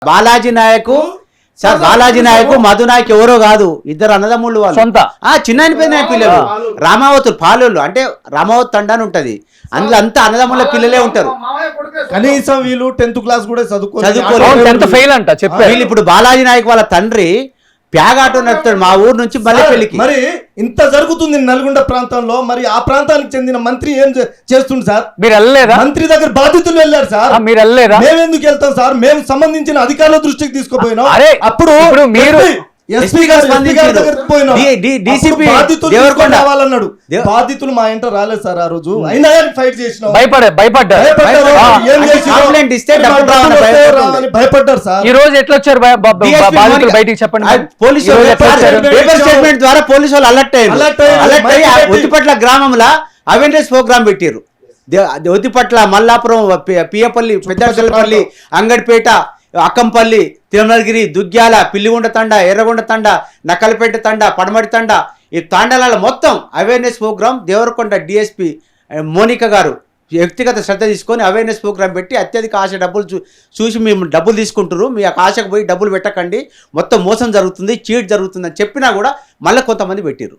బాలాజీ నాయకు sir, Balaji నాయకు మధు నాయక్ ఎవరో కాదు, ఇద్దరు అన్నదమ్ముళ్ళు వాళ్ళు. సొంత చిన్న పెద్ద పిల్లలు రామావతులు పాలోళ్ళు, అంటే రామావత్ తండ అని ఉంటది, అందులో అంతా అన్నదమ్ముల పిల్లలే ఉంటారు. కనీసం వీళ్ళు 10th క్లాస్ కూడా చదువుకోలేదు. 10th ఫెయిల్ అంట చెప్పారు. వీళ్ళు ఇప్పుడు బాలాజీ నాయక్ వాళ్ళ తండ్రి ప్యాగాటో నడుపుతాడు మా ఊరు నుంచి మల్లెపల్లికి. మరి ఇంత జరుగుతుంది నల్గొండ ప్రాంతంలో, మరి ఆ ప్రాంతానికి చెందిన మంత్రి ఏం చేస్తుంది సార్? మీరు వెళ్ళలేదా? మంత్రి దగ్గర బాధితులు వెళ్ళారు సార్. మీరు వెళ్ళలేదా? మేము ఎందుకు వెళ్తాం సార్? మేము సంబంధించిన అధికారుల దృష్టికి తీసుకుపోయినాం. అప్పుడు మీరు ఎస్పీ గారు రావాలన్నాడు. బాధితులు మా ఇంట రాలేదు సార్ ఆ రోజు, అయినా ఫైట్ చేసినాం. భయపడ్డారు సార్. ఈ రోజు ఎట్లా వచ్చారు బాధితులు బయటికి చెప్పండి. పోలీసు స్టేట్మెంట్ ద్వారా పోలీసు వాళ్ళు అలర్ట్ అయ్యారు. ఒత్తిపట్ల గ్రామంలో అవేర్నెస్ ప్రోగ్రామ్ పెట్టారు. ఒత్తిపట్ల, మల్లాపురం, పియపల్లి, పెద్దపల్లి, అంగడిపేట, అక్కంపల్లి, తిరుమలగిరి, దుగ్గ్యాల, పిల్లిగుండ తండ, ఎర్రగొండ తండ, నక్కలపేట తండ, పడమటి తండ, ఈ తాండాల మొత్తం awareness program Devarakonda DSP Monika garu వ్యక్తిగత శ్రద్ధ తీసుకొని అవేర్నెస్ ప్రోగ్రామ్ పెట్టి అత్యధిక ఆశ డబ్బులు చూసి మేము డబ్బులు తీసుకుంటారు, మీ ఆశకు పోయి డబ్బులు పెట్టకండి, మొత్తం మోసం జరుగుతుంది, చీట్ జరుగుతుంది అని చెప్పినా కూడా మళ్ళీ కొంతమంది పెట్టారు.